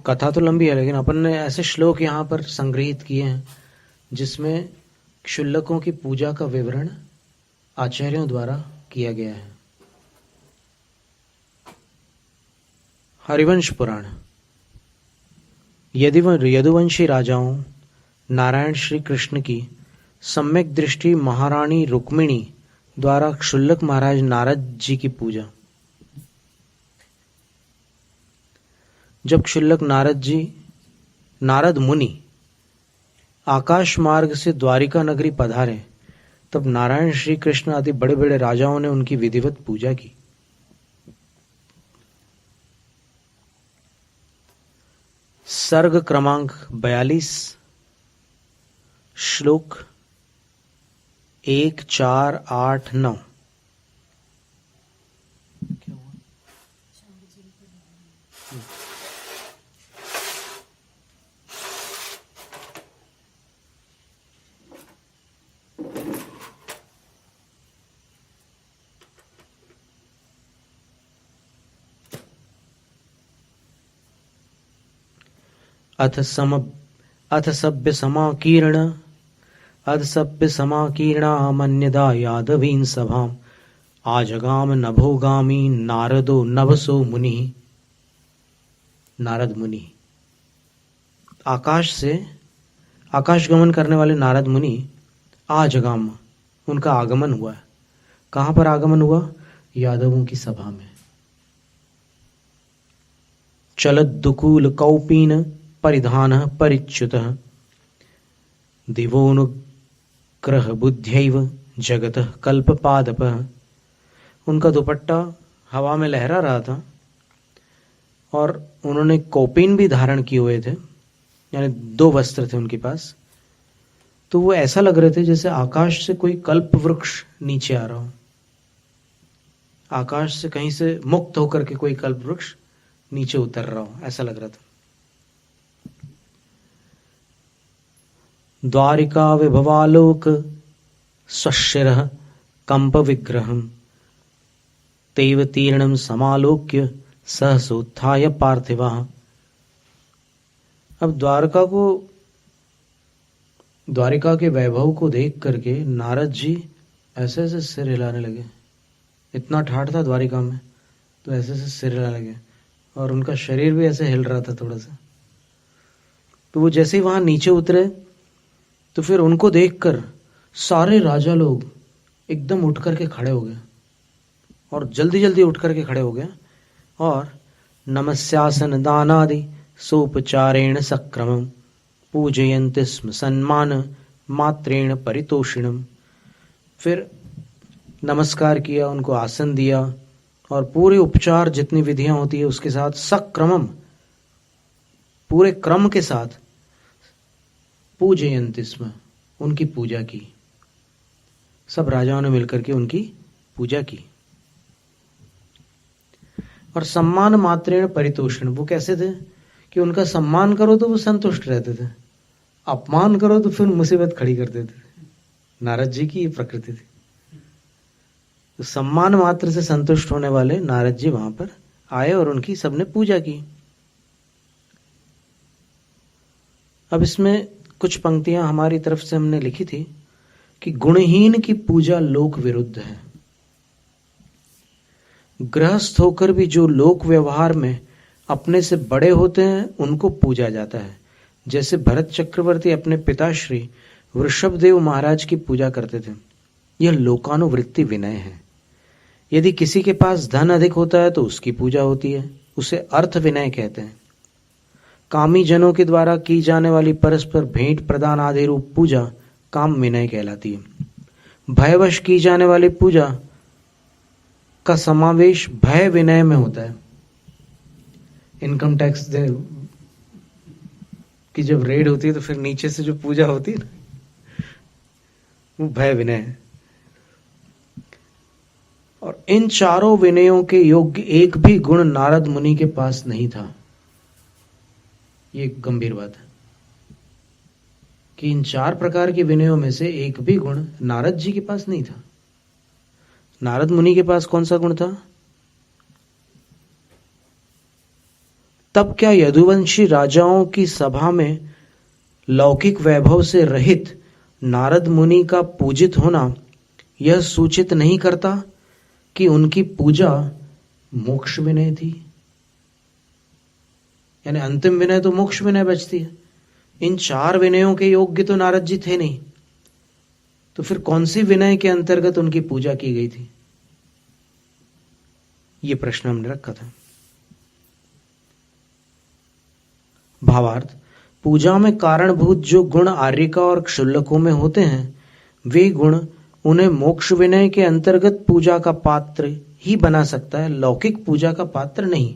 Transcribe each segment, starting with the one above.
कथा तो लंबी है, लेकिन अपन ने ऐसे श्लोक यहाँ पर संग्रहित किए हैं जिसमें क्षुल्लकों की पूजा का विवरण आचार्यों द्वारा किया गया है। हरिवंश पुराण। यदुवंशी राजाओं नारायण श्री कृष्ण की सम्यक दृष्टि महारानी रुक्मिणी द्वारा क्षुल्लक महाराज नारद जी की पूजा। जब क्षुल्लक नारद मुनि आकाश मार्ग से द्वारिका नगरी पधारे, तब नारायण श्री कृष्ण आदि बड़े बड़े राजाओं ने उनकी विधिवत पूजा की। सर्ग क्रमांक 42, श्लोक 1, 4, 8, 9। अथ सभ्य समाकीर्णा यादवीन सभाम आजगाम नभोगामी नारदो नभसो मुनि। नारद मुनि आकाश गमन करने वाले नारद मुनि आजगाम, उनका आगमन हुआ। कहां पर आगमन हुआ? यादवों की सभा में। चलद्दुकूल कौपीन परिधान परिच्युत दिवोनुग्रह बुद्ध्यैव जगत कल्पपादप। उनका दुपट्टा हवा में लहरा रहा था और उन्होंने कौपीन भी धारण किए हुए थे, यानी 2 वस्त्र थे उनके पास। तो वो ऐसा लग रहे थे जैसे आकाश से कोई कल्प वृक्ष नीचे आ रहा हो, आकाश से कहीं से मुक्त होकर के कोई कल्प वृक्ष नीचे उतर रहा हो, ऐसा लग रहा था। द्वारिका विभवालोक स्वशिरः कंप विग्रहम तेव तीर्णम समालोक्य सहसोत्थाय पार्थिवा। अब द्वारिका के वैभव को देख करके नारद जी ऐसे ऐसे सिर हिलाने लगे। इतना ठाठ था द्वारिका में, तो ऐसे ऐसे सिर हिलाने लगे और उनका शरीर भी ऐसे हिल रहा था थोड़ा सा। तो वो जैसे ही वहां नीचे उतरे, तो फिर उनको देखकर सारे राजा लोग एकदम उठ करके खड़े हो गए और जल्दी जल्दी उठ करके खड़े हो गए और नमस्यासन दानादि सोपचारेण सक्रमम पूजयन्ति स्म सम्मान मात्रेण परितोषिणम। फिर नमस्कार किया, उनको आसन दिया और पूरे उपचार जितनी विधियां होती है उसके साथ सक्रमम, पूरे क्रम के साथ पूजयन्ति स्म, उनकी पूजा की। सब राजाओं ने मिलकर के उनकी पूजा की। और सम्मान मात्रेण परितोषण, वो कैसे थे कि उनका सम्मान करो तो वो संतुष्ट रहते थे, अपमान करो तो फिर मुसीबत खड़ी कर देते थे। नारद जी की ये प्रकृति थी। तो सम्मान मात्र से संतुष्ट होने वाले नारद जी वहां पर आए और उनकी सबने पूजा की। अब इसमें कुछ पंक्तियां हमारी तरफ से हमने लिखी थी कि गुणहीन की पूजा लोक विरुद्ध है। गृहस्थ होकर भी जो लोक व्यवहार में अपने से बड़े होते हैं उनको पूजा जाता है। जैसे भरत चक्रवर्ती अपने पिता श्री वृषभदेव महाराज की पूजा करते थे। यह लोकानुवृत्ति विनय है। यदि किसी के पास धन अधिक होता है तो उसकी पूजा होती है, उसे अर्थ विनय कहते हैं। कामी जनों के द्वारा की जाने वाली परस्पर भेंट प्रदान आदि रूप पूजा काम विनय कहलाती है। भयवश की जाने वाली पूजा का समावेश भय विनय में होता है। इनकम टैक्स की जब रेड होती है तो फिर नीचे से जो पूजा होती है ना, वो भय विनय है। और इन चारों विनयों के योग्य एक भी गुण नारद मुनि के पास नहीं था। ये गंभीर बात है कि इन 4 प्रकार के विनयों में से एक भी गुण नारद जी के पास नहीं था। नारद मुनि के पास कौन सा गुण था? तब क्या यदुवंशी राजाओं की सभा में लौकिक वैभव से रहित नारद मुनि का पूजित होना यह सूचित नहीं करता कि उनकी पूजा मोक्ष विनय थी? यानी अंतिम विनय तो मोक्ष विनय बचती है। इन 4 विनयों के योग्य तो नारद जी थे नहीं, तो फिर कौन सी विनय के अंतर्गत उनकी पूजा की गई थी? यह प्रश्न हमने रखा था। भावार्थ, पूजा में कारणभूत जो गुण आर्यिका और क्षुल्लकों में होते हैं, वे गुण उन्हें मोक्ष विनय के अंतर्गत पूजा का पात्र ही बना सकता है, लौकिक पूजा का पात्र नहीं।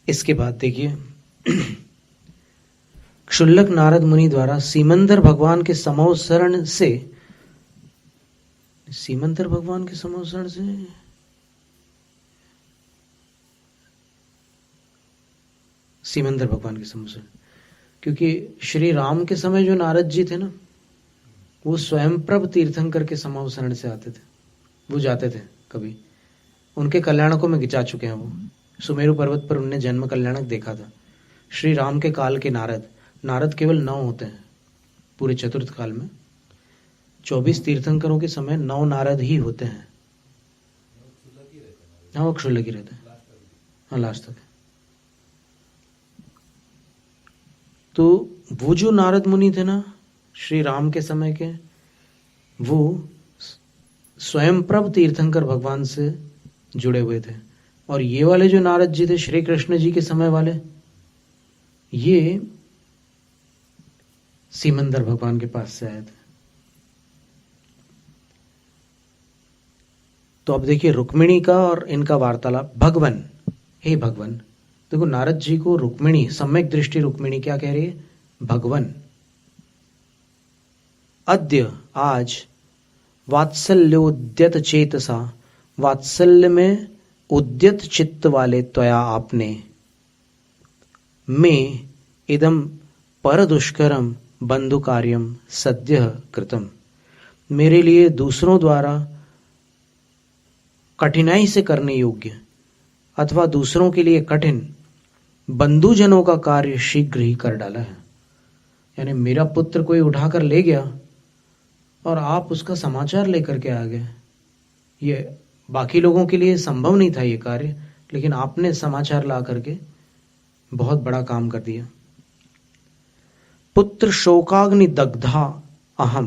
इसके बाद देखिए, क्षुल्लक नारद मुनि द्वारा सीमंदर भगवान के समोसरण से, सीमंदर भगवान के समोसरण से, सीमंदर भगवान के समोसरण, क्योंकि श्री राम के समय जो नारद जी थे ना, वो स्वयंप्रभ तीर्थंकर के समावसरण से आते थे। वो जाते थे कभी, उनके कल्याणकों में गिचा चुके हैं वो। सुमेरु पर्वत पर उनने जन्म कल्याणक देखा था। श्री राम के काल के नारद केवल 9 होते हैं पूरे चतुर्थ काल में। 24 तीर्थंकरों के समय 9 नारद ही होते हैं। हाँ, वो क्षुल्लक ही रहते हैं, हाँ, लास्ट तक। तो वो जो नारद मुनि थे ना श्री राम के समय के, वो स्वयंप्रभ तीर्थंकर भगवान से जुड़े हुए थे। और ये वाले जो नारद जी थे श्री कृष्ण जी के समय वाले, ये सीमंदर भगवान के पास से आए थे। तो अब देखिए रुक्मिणी का और इनका वार्तालाप। भगवन, हे भगवन, देखो नारद जी को रुक्मिणी, सम्यक दृष्टि रुक्मिणी क्या कह रही है? भगवन। अद्य, आज, वात्सल्योद्यत चेतसा, वात्सल्य में उद्यत चित्त वाले त्वया आपने, में इदम पर दुष्करम बंधु कार्यम सद्य कृतम, मेरे लिए दूसरों द्वारा कठिनाई से करने योग्य अथवा दूसरों के लिए कठिन बंधुजनों का कार्य शीघ्र ही कर डाला है। यानी मेरा पुत्र कोई उठाकर ले गया और आप उसका समाचार लेकर के आ गए। ये बाकी लोगों के लिए संभव नहीं था ये कार्य, लेकिन आपने समाचार ला करके बहुत बड़ा काम कर दिया। पुत्र शोकाग्नि दग्धा अहम,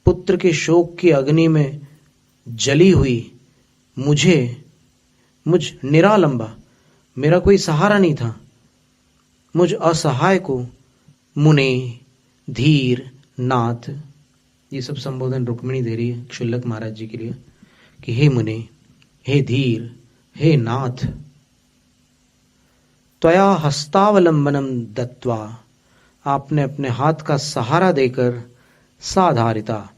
पुत्र के शोक की अग्नि में जली हुई मुझ निरालंबा, मेरा कोई सहारा नहीं था, मुझ असहाय को मुने, धीर, नाथ, ये सब संबोधन रुक्मिणी दे रही है क्षुल्लक महाराज जी के लिए कि हे मुने, हे धीर, हे नाथ, त्वया हस्तावलंबनम दत्वा, आपने अपने हाथ का सहारा देकर साधारिता,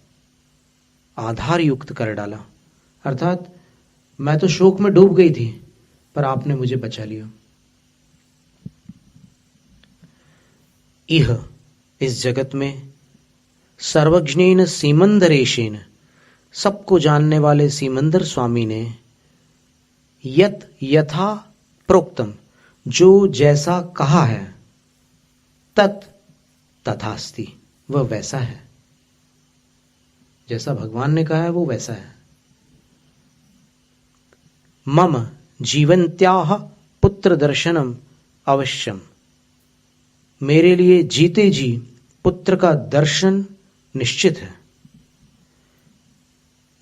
आधार युक्त कर डाला। अर्थात मैं तो शोक में डूब गई थी, पर आपने मुझे बचा लिया। इह, इस जगत में, सर्वज्ञेन सीमंदरेशेन, सबको जानने वाले सीमंदर स्वामी ने, यत यथा प्रोक्तम, जो जैसा कहा है, तत् तथास्ति, वह वैसा है। जैसा भगवान ने कहा है वो वैसा है। मम जीवन्त्याह पुत्र दर्शनम अवश्यम, मेरे लिए जीते जी पुत्र का दर्शन निश्चित है।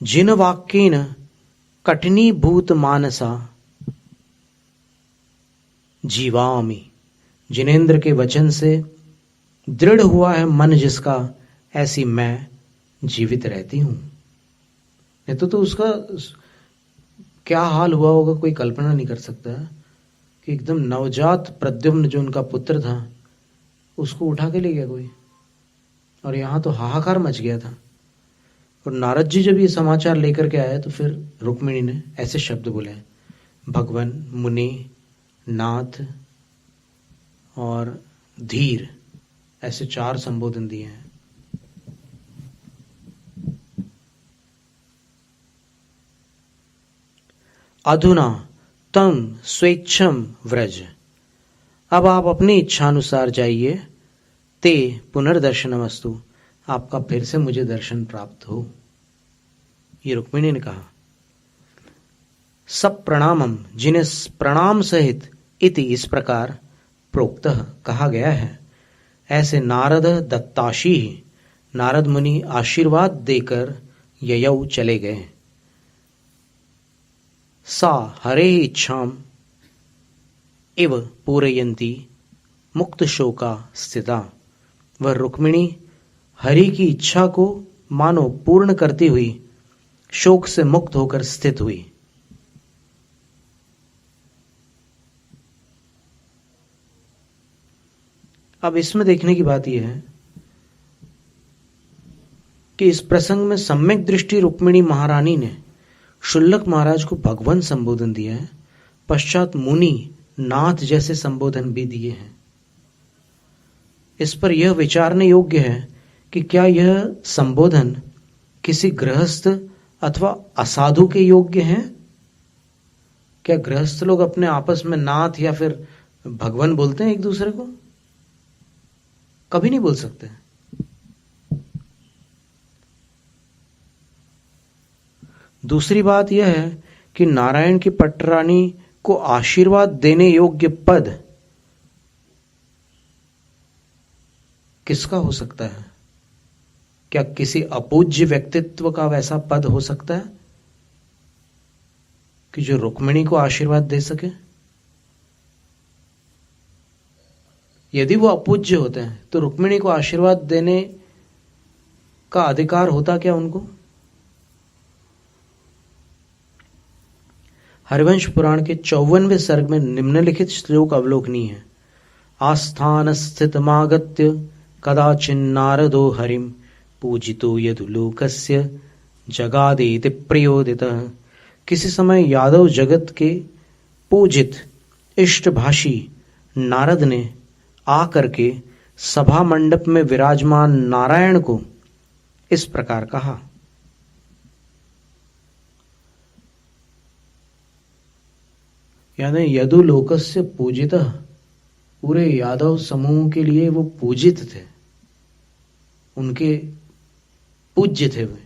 जिन वाक्येन कठिनीभूत मानसा जीवामि, जिनेन्द्र के वचन से दृढ़ हुआ है मन जिसका, ऐसी मैं जीवित रहती हूं। नहीं तो उसका क्या हाल हुआ होगा कोई कल्पना नहीं कर सकता कि एकदम नवजात प्रद्युम्न जो उनका पुत्र था उसको उठा के ले गया कोई, और यहां तो हाहाकार मच गया था। और नारद जी जब ये समाचार लेकर के आए तो फिर रुक्मिणी ने ऐसे शब्द बोले, भगवन, मुनि, नाथ और धीर, ऐसे 4 संबोधन दिए हैं। अधुना तम स्वेच्छम व्रज, अब आप अपनी इच्छानुसार जाइए, ते पुनर्दर्शनमस्तु, आपका फिर से मुझे दर्शन प्राप्त हो। ये रुक्मिणी ने कहा। सब प्रणामम, जिन्हें प्रणाम सहित इति, इस प्रकार प्रोक्तः, कहा गया है। ऐसे नारद दत्ताशी, नारद मुनि आशीर्वाद देकर ययौ चले गए। सा हरे इच्छाम इव पूरयन्ती मुक्त शोका स्थिता, वह रुक्मिणी हरि की इच्छा को मानो पूर्ण करती हुई शोक से मुक्त होकर स्थित हुई। अब इसमें देखने की बात यह है कि इस प्रसंग में सम्यक दृष्टि रुक्मिणी महारानी ने शुल्लक महाराज को भगवान संबोधन दिया है, पश्चात मुनि नाथ जैसे संबोधन भी दिए हैं। इस पर यह विचारने योग्य है कि क्या यह संबोधन किसी गृहस्थ अथवा असाधु के योग्य हैं? क्या गृहस्थ लोग अपने आपस में नाथ या फिर भगवान बोलते हैं एक दूसरे को? कभी नहीं बोल सकते। दूसरी बात यह है कि नारायण की पटरानी को आशीर्वाद देने योग्य पद किसका हो सकता है? क्या किसी अपूज्य व्यक्तित्व का वैसा पद हो सकता है कि जो रुक्मिणी को आशीर्वाद दे सके? यदि वो अपूज्य होते हैं तो रुक्मिणी को आशीर्वाद देने का अधिकार होता क्या उनको? हरिवंश पुराण के 54वें सर्ग में निम्नलिखित श्लोक अवलोकनीय है। आस्थान स्थितमागत्य कदाचिन्नारदो हरिम पूजितो यदुलोकस्य जगादेति प्रयोदितः। किसी समय यादव जगत के पूजित इष्टभाषी नारद ने आकर के सभा मंडप में विराजमान नारायण को इस प्रकार कहा। यानी यदुलोकस्य पूजितः, पूरे यादव समूह के लिए वो पूजित थे, उनके पूज्य थे वे।